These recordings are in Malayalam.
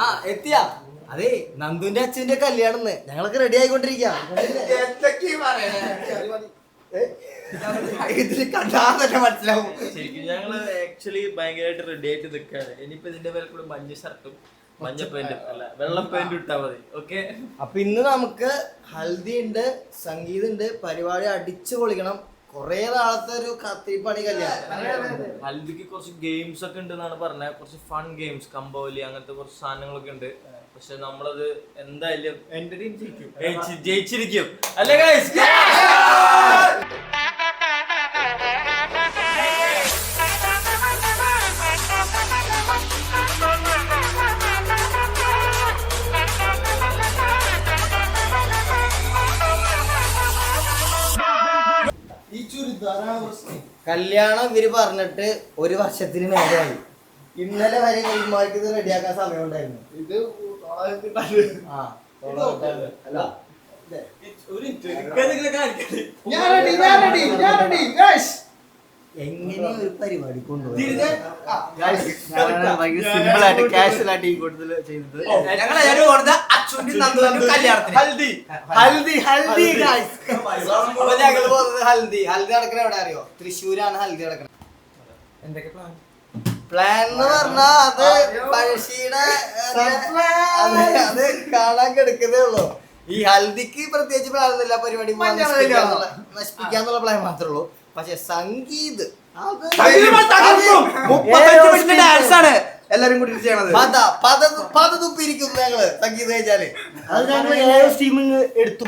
ആ എത്തിയാ അതെ നന്ദുവിന്റെ അച്ഛന്റെ കല്യാണം ഞങ്ങളൊക്കെ റെഡി ആയിക്കൊണ്ടിരിക്കാം. ഇതിൽ കണ്ടാ തന്നെ മനസ്സിലാവും. ശരിക്കും ഞങ്ങള് ആക്ച്വലി ഭയങ്കരമായിട്ട് റെഡി ആയിട്ട് നിൽക്കാണ്. ഇനിയിപ്പോ ഇതിന്റെ പേരിൽ കൂടെ മഞ്ഞ ഷർട്ടും മഞ്ഞ പാന്റും അല്ല വെള്ള പാന്റും ഇട്ടാ മതി. ഓക്കെ, അപ്പൊ ഇന്ന് നമുക്ക് ഹൽദി ഉണ്ട്, സംഗീതം ഉണ്ട്, പരിപാടി അടിച്ചു പൊളിക്കണം. കൊറേ നാളത്തെ ഒരു കത്തിരിപ്പണി കല്യാണം. ഹൽദിക്ക് കുറച്ച് ഗെയിംസ് ഒക്കെ ഉണ്ട് എന്നാണ് പറഞ്ഞത്. കുറച്ച് ഫൺ ഗെയിംസ്, കമ്പോലി അങ്ങനത്തെ കുറച്ച് സാധനങ്ങളൊക്കെ ഉണ്ട്. പക്ഷെ നമ്മളത് എന്തായാലും ജയിച്ചിരിക്കും അല്ലേ ഗൈസ്? കല്യാണം ഇവര് പറഞ്ഞിട്ട് ഒരു വർഷത്തിന് മേലെയായി. ഇന്നലെ വരെ കൈമാർക്ക് ഇത് റെഡിയാക്കാൻ സമയം ഉണ്ടായിരുന്നു. ഇത് എങ്ങനെ ഒരു പരിപാടി കൊണ്ടുപോയി സിമ്പിൾ ആയിട്ട് കാഷ്വൽ ആയിട്ട് ഈ കൂടുതൽ ചെയ്തത് ഞങ്ങൾ പോകുന്നത് ഹൽദി നടക്കണ എവിടെ അറിയോ? തൃശ്ശൂരാണ് ഹൽദി നടക്കണത്. എന്തൊക്കെ പ്ലാൻ എന്ന് പറഞ്ഞാ അത് പഴശ്ശിയുടെ അത് കാണാൻ കിടക്കുന്നേ ഉള്ളൂ. ഈ ഹൽദിക്ക് പ്രത്യേകിച്ച് പ്ലാൻ ഒന്നുമില്ല. പരിപാടി നശിപ്പിക്കാന്നുള്ള പ്ലാൻ മാത്രമേ ഉള്ളൂ. പക്ഷെ സംഗീത് എല്ലാരും കൂടി ചെയ്യണത് പത തുപ്പിയിരിക്കുന്നു ഞങ്ങള്. സംഗീതം കഴിച്ചാല് അത് ഞങ്ങൾ സ്ട്രീമിങ് എടുത്തു.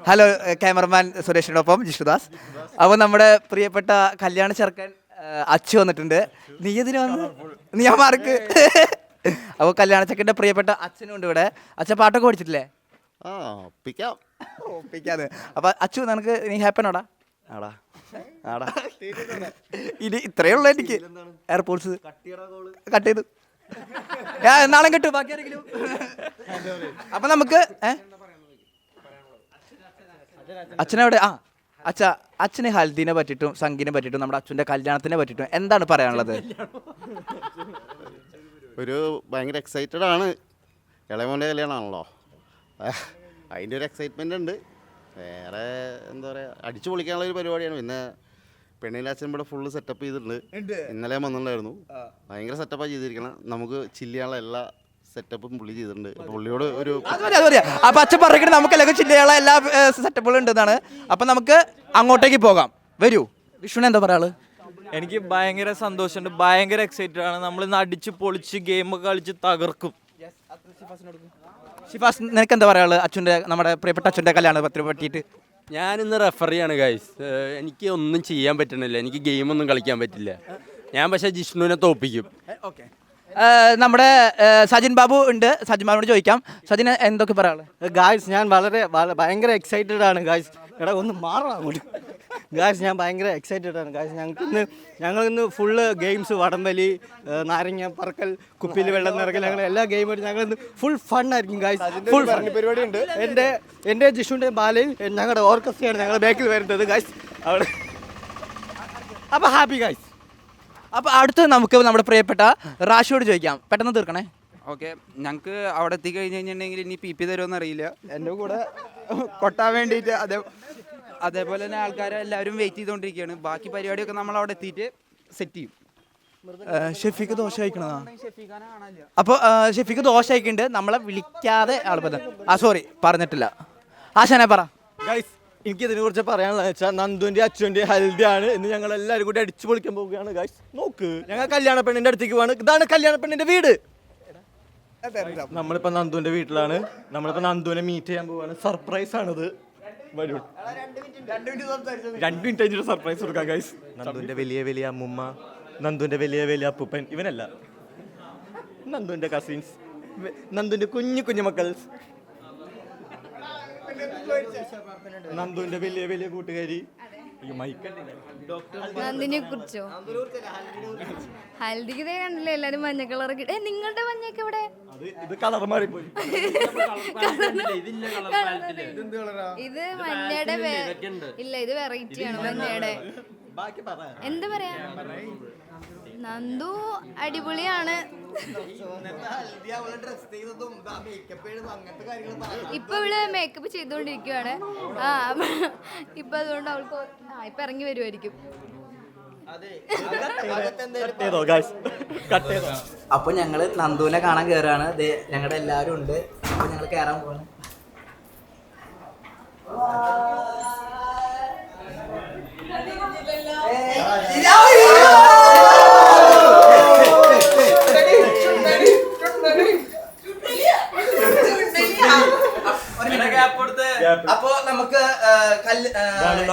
ഹലോ ക്യാമറമാൻ സുരേഷിനൊപ്പം ജിഷ്ണുദാസ്. അപ്പോൾ നമ്മുടെ പ്രിയപ്പെട്ട കല്യാണ ചെറുക്കൻ അച്ചു വന്നിട്ടുണ്ട്. നീ ഇതിന് വന്ന് നീ ആ മാർക്ക്. അപ്പോൾ കല്യാണ ചെക്കൻ്റെ പ്രിയപ്പെട്ട അച്ഛനും ഉണ്ട് ഇവിടെ. അച്ഛൻ പാട്ടൊക്കെ പഠിച്ചിട്ടില്ലേ? ഒപ്പിക്കാതെ. അപ്പോൾ അച്ചു നിനക്ക് നീ ഹാപ്പനാടാ? ആടാ ആടാ ഇനി ഇത്രയേ ഉള്ളൂ എനിക്ക്. എയർപോർട്ട്സ് കട്ട് ചെയ്തു. ഞാൻ നാളെ കിട്ടും ബാക്കി ആരെങ്കിലും. അപ്പം നമുക്ക് അച്ഛനെവിടെ? അച്ഛന് ഹൽദിനെ പറ്റിയിട്ടും സംഗീതിനെ പറ്റിയിട്ടും നമ്മുടെ അച്ഛൻ്റെ കല്യാണത്തിനെ പറ്റിയിട്ടും എന്താണ് പറയാനുള്ളത്? ഒരു ഭയങ്കര എക്സൈറ്റഡ് ആണ്. ഇളയമോൻ്റെ കല്യാണമാണല്ലോ, അതിൻ്റെ ഒരു എക്സൈറ്റ്മെൻ്റ് ഉണ്ട്. വേറെ എന്താ പറയുക, അടിച്ചു പൊളിക്കാനുള്ള ഒരു പരിപാടിയാണ്. പിന്നെ പെണ്ണിൻ്റെ അച്ഛൻ ഇവിടെ ഫുള്ള് സെറ്റപ്പ് ചെയ്തിട്ടുണ്ട്. ഇന്നലെ വന്നിട്ടുണ്ടായിരുന്നു. ഭയങ്കര സെറ്റപ്പാണ് ചെയ്തിരിക്കണം. നമുക്ക് ചില്ലിയാനുള്ള എല്ലാ സെറ്റപ്പും പുള്ളി ചെയ്തിട്ടുണ്ട്. പുള്ളിയോട് ഒരു അപ്പൊ അച്ഛൻ പറയുന്നത് നമുക്ക് എല്ലാവർക്കും ചില്ലയുള്ള എല്ലാ സെറ്റപ്പുകളും ഉണ്ടെന്നാണ്. അപ്പൊ നമുക്ക് അങ്ങോട്ടേക്ക് പോകാം. വരൂ. വിഷ്ണു എന്താ പറയാള്? എനിക്ക് ഭയങ്കര സന്തോഷമുണ്ട്, ഭയങ്കര എക്സൈറ്റഡ് ആണ്. നമ്മൾ ഇന്ന് അടിച്ച് പൊളിച്ച് ഗെയിമൊക്കെ കളിച്ച് തകർക്കും. ഷിഫാസ്, നിനക്ക് എന്താ പറയാള് അച്ഛൻ്റെ നമ്മുടെ പ്രിയപ്പെട്ട അച്ഛൻ്റെ കല്യാണത്തെ പറ്റിയിട്ട്? ഞാനിന്ന് റെഫറിയാണ് ഗൈസ്. എനിക്ക് ഒന്നും ചെയ്യാൻ പറ്റണില്ല, എനിക്ക് ഗെയിമൊന്നും കളിക്കാൻ പറ്റില്ല. ഞാൻ പക്ഷേ ജിഷ്ണുവിനെ തോപ്പിക്കും. ഓക്കെ, നമ്മുടെ സജിൻ ബാബു ഉണ്ട്. സജിൻ ബാബുനോട് ചോദിക്കാം. സജിൻ എന്തൊക്കെ പറയാള്? ഗായ്സ്, ഞാൻ ഭയങ്കര എക്സൈറ്റഡ് ആണ് ഗായ്സ്. എടാ ഒന്ന് മാറണം അങ്ങോട്ട്. ഗായ്സ്, ഞാൻ ഭയങ്കര എക്സൈറ്റഡ് ആണ് ഗായ്സ്. ഞങ്ങളിന്ന് ഫുള്ള് ഗെയിംസ്, വടംവലി, നാരങ്ങ പറക്കൽ, കുപ്പിയിൽ വെള്ളം നിറക്കൽ, ഞങ്ങൾ എല്ലാ ഗെയിമായിട്ട് ഞങ്ങളിന്ന് ഫുൾ ഫണ്ണായിരിക്കും ഗായ്സ്. ഫുൾ പരിപാടി ഉണ്ട്. എൻ്റെ ജിഷുവിൻ്റെ ബാലയും ഞങ്ങളുടെ ഓർക്കസ്ട്രയാണ് ഞങ്ങളുടെ ബാക്കിൽ വരുന്നത് ഗായ്സ് അവിടെ. അപ്പോൾ ഹാപ്പി ഗായ്സ്. അപ്പോൾ അടുത്ത് നമുക്ക് നമ്മുടെ പ്രിയപ്പെട്ട റാഷിയോട് ചോദിക്കാം. പെട്ടെന്ന് തീർക്കണേ. ഓക്കെ, ഞങ്ങൾക്ക് അവിടെ എത്തിക്കഴിഞ്ഞ് കഴിഞ്ഞിട്ടുണ്ടെങ്കിൽ ഇനി പി തരുമെന്ന് അറിയില്ല. എൻ്റെ കൂടെ കൊട്ടാൻ വേണ്ടിയിട്ട് അതേപോലെ തന്നെ ആൾക്കാരെ എല്ലാവരും വെയിറ്റ് ചെയ്തുകൊണ്ടിരിക്കുകയാണ്. ബാക്കി പരിപാടിയൊക്കെ നമ്മൾ അവിടെ എത്തിയിട്ട് സെറ്റ് ചെയ്യും. ഷെഫിക്ക് ദോശ കഴിക്കണതാ. അപ്പോൾ ഷെഫിക്ക് ദോശ കഴിക്കുന്നുണ്ട്. നമ്മളെ വിളിക്കാതെ സോറി പറഞ്ഞിട്ടില്ല. ആശാനെ പറ. ഗൈസ്, എനിക്കിതിനെ കുറിച്ച് പറയാനുള്ളത് വെച്ചാൽ നന്ദുവിൻ്റെ അച്ഛൻ്റെ ഹൽദിയാണ്. ഇന്ന് ഞങ്ങൾ എല്ലാവരും കൂടി അടിച്ചു പൊളിക്കാൻ പോവുകയാണ് ഗൈസ്. നോക്ക്, ഞങ്ങൾ കല്യാണ പെണ്ണിൻ്റെ അടുത്തേക്ക് പോവാണ്. ഇതാണ് കല്യാണ പെണ്ണിൻ്റെ വീട്. നമ്മളിപ്പോൾ നന്ദുവിൻ്റെ വീട്ടിലാണ്. നമ്മളിപ്പോൾ നന്ദുവിനെ മീറ്റ് ചെയ്യാൻ പോവാണ്. സർപ്രൈസ് ആണിത്. വരൂ, 2 മിനിറ്റ് കഴിഞ്ഞിട്ട് സർപ്രൈസ് കൊടുക്കാം ഗൈസ്. നന്ദുവിൻ്റെ വലിയ വലിയ അമ്മുമ്മ, നന്ദുവിൻ്റെ വലിയ വലിയ അപ്പൂപ്പൻ ഇവനല്ല, നന്ദുവിൻ്റെ കസിൻസ്, നന്ദുവിൻ്റെ കുഞ്ഞു കുഞ്ഞു മക്കൾ, നന്ദുവിൻ്റെ വലിയ വലിയ കൂട്ടുകാരി. നന്ദിനെ കുറിച്ചോ? ഹൽദിക്ക് കണ്ടില്ലേ എല്ലാരും മഞ്ഞ കളറൊക്കെ. നിങ്ങളുടെ മഞ്ഞയൊക്കെ ഇവിടെ ഇത് കളർ മാറിപ്പോയി. ഇത് മഞ്ഞയുടെ ഇല്ല, ഇത് വെറൈറ്റി ആണ് മഞ്ഞയുടെ. എന്താ പറയാ, നന്ദു അടിപൊളിയാണ്. ഇപ്പൊ ഇവള് മേക്കപ്പ് ചെയ്തോണ്ടിരിക്കുവാണ്. ഇപ്പൊ അതുകൊണ്ട് അവൾക്ക് ഇപ്പൊ ഇറങ്ങി വരുമായിരിക്കും. അപ്പൊ ഞങ്ങള് നന്ദുവിനെ കാണാൻ കയറാണ്. ഞങ്ങളുടെ എല്ലാവരും ഉണ്ട്. അപ്പൊ ഞങ്ങൾ കയറാൻ പോവാണ്. അപ്പൊ നമുക്ക്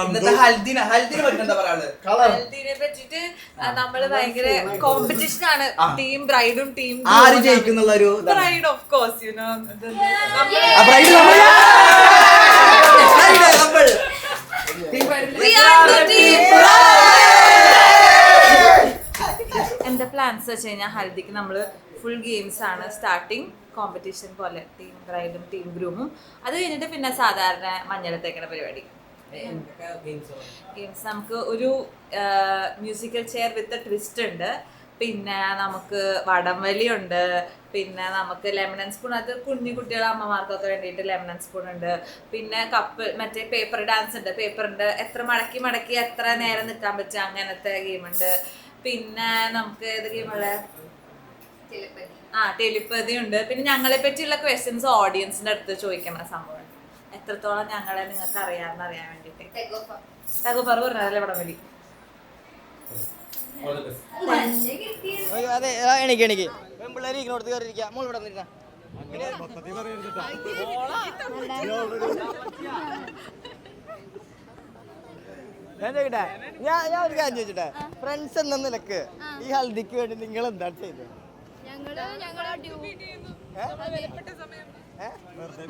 ഇന്നത്തെ ഹൽദിനെ പറ്റി എന്താ പറയാനുള്ളത്? ഹൽദിനെ പറ്റിട്ട് നമ്മള് ഭയങ്കര കോമ്പറ്റീഷൻ ആണ്. ടീം ബ്രൈഡും ടീം ആര് ജയിക്കുന്നുള്ള ഒരു bride of course you know. എന്താ പ്ലാൻസ് വെച്ച് കഴിഞ്ഞാൽ ഹൽദിക്ക് നമ്മള് ഫുൾ ഗെയിംസ് ആണ്. സ്റ്റാർട്ടിങ് കോമ്പറ്റീഷൻ പോലെ ടീം ബ്രൈഡും ടീം ഗ്രൂമും, അത് കഴിഞ്ഞിട്ട് പിന്നെ സാധാരണ മഞ്ഞളത്തേക്കണ പരിപാടി. ഗെയിംസ് നമുക്ക് ഒരു മ്യൂസിക്കൽ ചെയർ വിത്ത് ട്വിസ്റ്റ് ഉണ്ട്, പിന്നെ നമുക്ക് വടംവലി ഉണ്ട്, പിന്നെ നമുക്ക് ലെമൺ ആൻഡ് സ്പൂൺ, അത് കുഞ്ഞു കുട്ടികളെ അമ്മമാർക്കൊക്കെ വേണ്ടിയിട്ട് ലെമൺ ആൻഡ് സ്പൂൺ ഉണ്ട്, പിന്നെ കപ്പ് മറ്റേ പേപ്പർ ഡാൻസ് ഉണ്ട്, പേപ്പറിൻ്റെ എത്ര മടക്കി എത്ര നേരം നിൽക്കാൻ പറ്റുക അങ്ങനത്തെ ഗെയിമുണ്ട്. പിന്നെ നമുക്ക് ഏത് ഗെയിമുള്ള ടെലിപ്പതി ഉണ്ട്. പിന്നെ ഞങ്ങളെ പറ്റിയുള്ള ക്വസ്റ്റ്യൻസ് ഓഡിയൻസിന്റെ അടുത്ത് ചോദിക്കണ സംഭവം, എത്രത്തോളം ഞങ്ങളെ നിങ്ങൾക്ക് അറിയാമെന്ന് അറിയാൻ വേണ്ടിട്ട്. തകുപ്പറ പറഞ്ഞല്ലേ വടംവലി. അതെ, എനിക്ക് പെൺപിള്ളേര് ഇങ്ങോട്ട് കയറിയിരിക്കാം. മോൾ ഇവിടെ വന്നിരുന്ന ഞാൻ ചോദിക്കട്ടെ, ഞാൻ ഒരു കാര്യം ചോദിച്ചിട്ടെ, ഫ്രണ്ട്സ് എന്ന നിലക്ക് ഈ ഹൽദിക്ക് വേണ്ടി നിങ്ങൾ എന്താണ് ചെയ്തത്?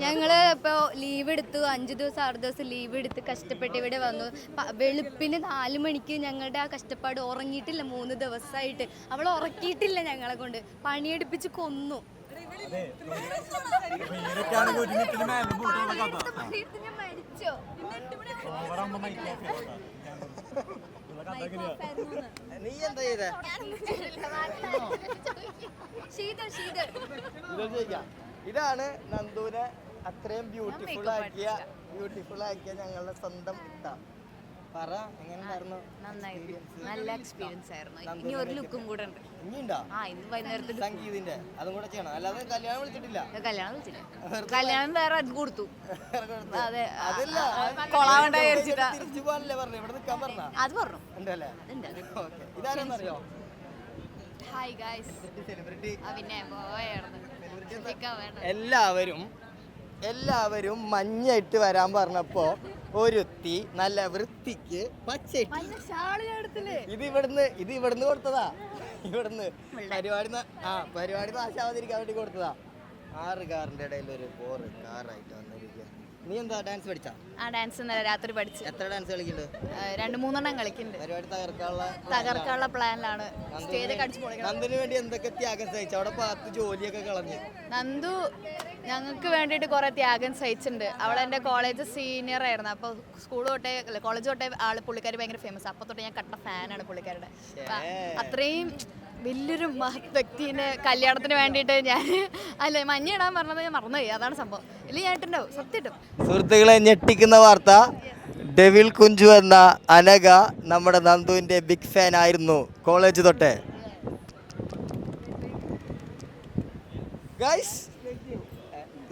ഞങ്ങള് ഇപ്പൊ ലീവ് എടുത്തു, 5 ദിവസം 6 ദിവസം ലീവ് എടുത്ത് കഷ്ടപ്പെട്ട് ഇവിടെ വന്നു. വെളുപ്പിന് 4 മണിക്ക് ഞങ്ങളുടെ ആ കഷ്ടപ്പാട് ഉറങ്ങിയിട്ടില്ല. 3 ദിവസമായിട്ട് അവൾ ഉറക്കിയിട്ടില്ല. ഞങ്ങളെ കൊണ്ട് പണിയെടുപ്പിച്ച് കൊന്നു. മരിച്ചോ? നീ എന്താ ചെയ്തേ? ഇതാണ് നന്ദുവിനെ അത്രയും ബ്യൂട്ടിഫുൾ ആക്കിയ ഞങ്ങളുടെ സ്വന്തം ഇത്ത. പറ, എങ്ങനെയായിരുന്നു? നല്ല എക്സ്പീരിയൻസ് ആയിരുന്നു. ഇനി ഒരു ലുക്കും കൂടെ ഉണ്ട്. ഇനിയുണ്ടോ? ഇന്ന് വൈകുന്നേരത്തിൽ സംഗീതിന്റെ അതും കൂടെ ചെയ്യണം. അല്ലാതെ കല്യാണം വിളിച്ചിട്ടില്ല. കല്യാണം വേറെ അത് കൊടുത്തു. അതെ, അതല്ല, തിരിച്ചു പോകാനല്ലേ പറഞ്ഞു, ഇവിടെ നിൽക്കാൻ പറഞ്ഞ അത് പറഞ്ഞു. ഉണ്ടല്ലേ? ഇതാരെന്നറിയോ? Hi guys. എല്ലാവരും മഞ്ഞയിട്ട് വരാൻ പറഞ്ഞപ്പോ ഒരുത്തി നല്ല വൃത്തിക്ക് പച്ചയിട്ട് ഇത് ഇവിടുന്ന് കൊടുത്തതാ. പരിപാടി നാശാവാതിരിക്കാൻ വേണ്ടി കൊടുത്തതാ. 6 കാറിന്റെ ഇടയിൽ ഒരു 4 കാറായിട്ട് വന്നിരിക്കുക. നീ എന്താ ഡാൻസ് പഠിച്ചാ? ഡാൻസ് രാത്രി പഠിച്ചു. എത്ര ഡാൻസ് കളിക്കുന്നുണ്ട്? 2-3 കളിക്കുന്നുണ്ട്. പരിപാടി തകർക്കാനുള്ള പ്ലാനിലാണ്. നന്ദിന് വേണ്ടി എന്തൊക്കെ ത്യാഗം സഹിച്ചു? അവിടെ പാത്ത് ജോലിയൊക്കെ കളഞ്ഞു. നന്ദു ഞങ്ങൾക്ക് വേണ്ടിയിട്ട് കുറെ ത്യാഗം സഹിച്ചിട്ടുണ്ട്. അവളെൻ്റെ കോളേജ് സീനിയർ ആയിരുന്നു. അപ്പോൾ സ്കൂൾ തൊട്ടേ കോളേജ് തൊട്ടേ പുള്ളിക്കാരി ഭയങ്കര ഫേമസ്. അപ്പോൾ തൊട്ട് ഞാൻ കട്ട ഫാനാണ് പുള്ളിക്കാരുടെ. അത്രയും വലിയൊരു മഹത് വ്യക്തിനെ കല്യാണത്തിന് വേണ്ടിയിട്ട് ഞാൻ മഞ്ഞ ഇടാൻ പറഞ്ഞത് ഞാൻ മറന്നുപോയി. അതാണ് സംഭവം. ഇല്ല, ഞാൻ ഇട്ടുണ്ടാവും, സത്യമായിട്ടും. സുഹൃത്തുക്കളെ, ഞെട്ടിക്കുന്ന വാർത്ത, ഡെവിൽ കുഞ്ചു എന്ന അനഘ നമ്മുടെ നന്ദുവിൻ്റെ ബിഗ് ഫാൻ ആയിരുന്നു കോളേജ് തൊട്ടേ. ഗൈസ്,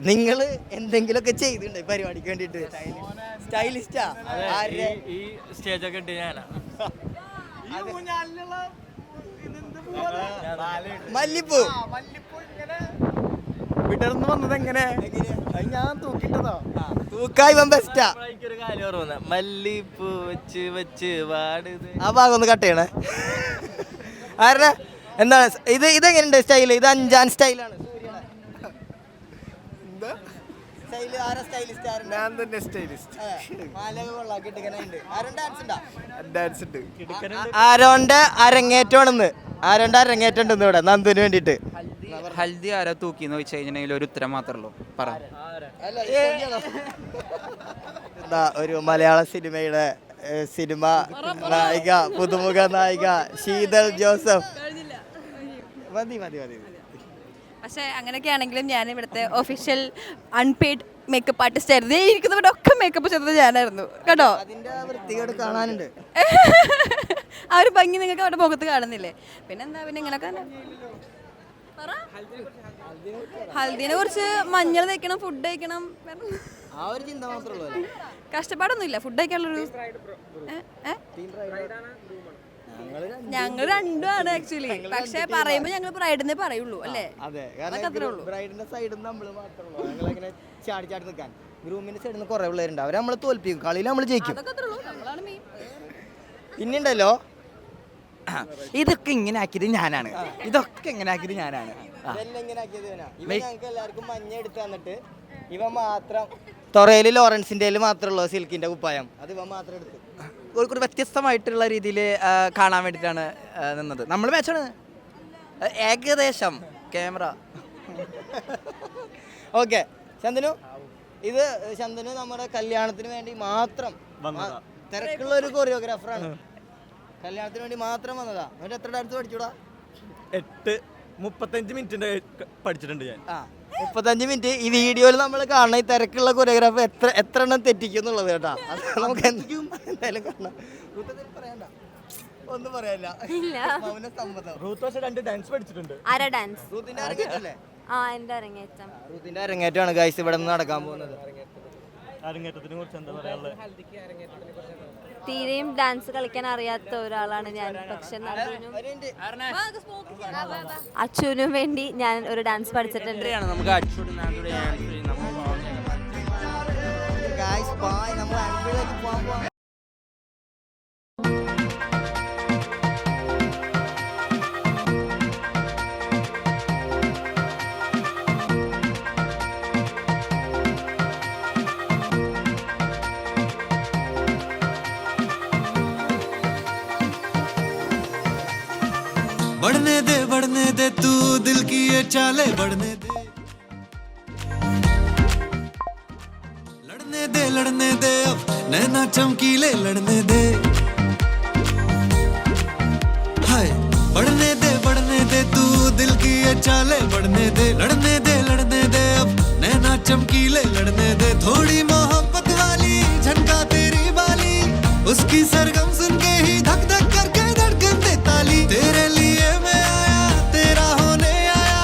നിങ്ങൾ എന്തെങ്കിലുമൊക്കെ ചെയ്തിട്ടുണ്ട് പരിപാടിക്ക് വേണ്ടിയിട്ട്? സ്റ്റൈലിസ്റ്റാ? ഈ സ്റ്റേജൊക്കെ ഉണ്ട് ഞാനാ. മല്ലിപ്പൂ വിടർന്ന് വന്നത് എങ്ങനെ? ഞാൻ തൂക്കിട്ടതോ? തൂക്കായി ബെസ്റ്റാ. ഒരു കാര്യം ഓർമ്മ, മല്ലിപ്പൂ വെച്ച് വെച്ച് പാടുത്. ആ ഭാഗം ഒന്ന് കട്ട് ചെയ്യണേ. ആരുടെ എന്താണ് ഇതെങ്ങനെയുണ്ട് സ്റ്റൈല്? ഇത് 5-ആം സ്റ്റൈലാണ്. ഞാൻ തന്നെ സ്റ്റൈലിസ്റ്റ്. ആരോന്റെ അരങ്ങേറ്റമാണെന്ന്. ആരോന്റെ അരങ്ങേറ്റം ഉണ്ടെന്ന് ഇവിടെ നന്ദുവിന് വേണ്ടിട്ട്. ഹൽദി ആരാ തൂക്കിന്ന് വെച്ച് കഴിഞ്ഞിട്ടുണ്ടെങ്കിൽ ഒരു ഉത്തരം മാത്രമേ ഉള്ളൂ. പറ. ഒരു മലയാള സിനിമയുടെ സിനിമ നായിക, പുതുമുഖ നായിക ശീതൾ ജോസഫ്. മതി. പക്ഷെ അങ്ങനെയൊക്കെ ആണെങ്കിലും ഞാൻ ഇവിടുത്തെ ഒഫീഷ്യൽ അൺപെയ്ഡ് മേക്കപ്പ് ആർട്ടിസ്റ്റ് ആയിരുന്നു. ഇരിക്കുന്നവരുടെ ഒക്കെ മേക്കപ്പ് ചെയ്തത് ഞാനായിരുന്നു കേട്ടോ. അതിന്റെ വൃത്തികേട് കാണാനുണ്ട്. ആ ഒരു ഭംഗി നിങ്ങൾക്ക് അവിടെ മുഖത്ത് കാണുന്നില്ലേ? പിന്നെന്താ പിന്നെ ഇങ്ങനെയൊക്കെ ഹൽദിനെ കുറിച്ച് മഞ്ഞൾ തേക്കണം, ഫുഡ് കഴിക്കണം, ആ ഒരു ചിന്ത മാത്രമേ ഉള്ളൂ. കഷ്ടപ്പാടൊന്നുമില്ല. ഫുഡ് കഴിക്കാനുള്ളൊരു ഞങ്ങൾ രണ്ടുമാണ് ആക്ച്വലി. പക്ഷെ പറയുമ്പോ ഞങ്ങൾ ബ്രൈഡിനെ പറയുള്ളൂ അല്ലേ? ബ്രൈഡിന്റെ സൈഡിൽ നമ്മൾ മാത്രമേ ഞങ്ങളിങ്ങനെ ചാടി നിൽക്കാൻ. ഗ്രൂമിന്റെ സൈഡിൽ നിന്ന് കുറെ പിള്ളേരുണ്ട്. അവരെ നമ്മൾ തോൽപ്പിക്കും. കളിയിൽ നമ്മൾ ജയിക്കും. പിന്നെയുണ്ടല്ലോ ഇതൊക്കെ ഇങ്ങനെ ആക്കിയത് ഞാനാണ്. ഞങ്ങൾക്ക് എല്ലാവർക്കും മഞ്ഞ എടുത്ത് തന്നിട്ട് ഇവ മാത്രം തൊറയില് ലോറൻസിന്റെ മാത്രമുള്ള സിൽക്കിന്റെ കുപ്പായം അത് ഇവ മാത്രം എടുത്തു. ഒരു വ്യത്യസ്തമായിട്ടുള്ള രീതിയിൽ കാണാൻ വേണ്ടിയിട്ടാണ് നിന്നത്. നമ്മൾ മാച്ചാണ് ഏകദേശം ക്യാമറ. ഓക്കെ ശന്തനു, ഇത് ശന്തനു നമ്മുടെ കല്യാണത്തിന് വേണ്ടി മാത്രം തിരക്കുള്ള ഒരു കൊറിയോഗ്രാഫറാണ്. കല്യാണത്തിന് വേണ്ടി മാത്രം വന്നതാ. എന്നിട്ട് എത്ര ഡാൻസ് പഠിച്ചൂടാ? 35 മിനിറ്റിന്റെ പഠിച്ചിട്ടുണ്ട് ഞാൻ. 35 മിനിറ്റ്. ഈ വീഡിയോയിൽ നമ്മൾ കാണുന്ന ഈ തിരക്കുള്ള കൊറിയോഗ്രാഫർ എത്ര എണ്ണം തെറ്റിക്കും എന്നുള്ളത് കേട്ടാ. അത് നമുക്ക് എന്തായാലും കാണാം. പറയണ്ട, ഒന്നും പറയാനില്ല. മൗന സമ്മതം. റൂത്ത് 2 ഡാൻസ് പഠിച്ചിട്ടുണ്ട്. റൂത്തിന്റെ അരങ്ങേറ്റല്ലേ? റൂത്തിന്റെ അരങ്ങേറ്റമാണ് ഗൈസ് ഇവിടെ നിന്ന് നടക്കാൻ പോകുന്നത്. അരങ്ങേറ്റത്തിനെ കുറിച്ച് എന്താ പറയാനുള്ളത്? തീരെയും ഡാൻസ് കളിക്കാൻ അറിയാത്ത ഒരാളാണ് ഞാൻ. പക്ഷെ അച്ഛനും വേണ്ടി ഞാൻ ഒരു ഡാൻസ് പഠിച്ചിട്ടുണ്ട്. നമുക്ക് അച്ചൂടെ ഗൈസ് ബൈ. നമ്മൾ അൻപിലേക്ക് പോകാൻ പോവാ. बढ़ने दे तू दिल की ये चाले बढ़ने दे, लड़ने दे अब नैना चमकीले लड़ने दे, हाय बढ़ने दे तू दिल की ये चाले बढ़ने दे, लड़ने दे अब नैना चमकीले लड़ने दे, थोड़ी मोहब्बत वाली झनका तेरी बाली, उसकी सरगम सुन के ही धक धक करके धड़कन दे ताली, तेरे लिए मैं आया तेरा होने आया,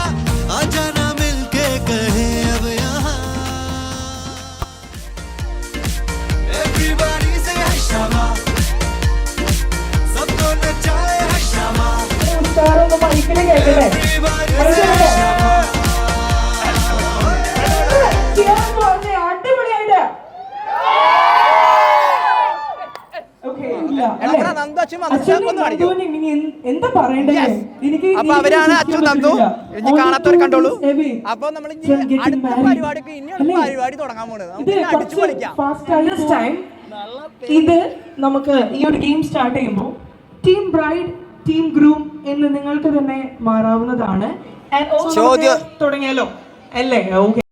आजा ना मिलके कहे अब यहाँ, everybody say hai shama, सबको नचाए hai shama, everybody say hai shama. എന്താ പറയണ്ടേ? അപ്പൊ അവരാണ് അച്ചു നന്ദു. ഇനി കാണാത്തവർ കണ്ടോളൂ. അപ്പൊ നമ്മൾ അടുത്ത പരിപാടിക്ക് ഇനിയുള്ള പരിപാടി തുടങ്ങാൻ പോണത്. നമുക്ക് അടിച്ചു പൊളിക്കാം. ഇത് നമുക്ക് ഈ ഒരു ഗെയിം സ്റ്റാർട്ട് ചെയ്യുമ്പോൾ ടീം ബ്രൈഡ്, ടീം ഗ്രൂം എന്ന് നിങ്ങൾക്ക് തന്നെ മാറാവുന്നതാണ്. തുടങ്ങിയാലോ അല്ലേ? ഓക്കെ.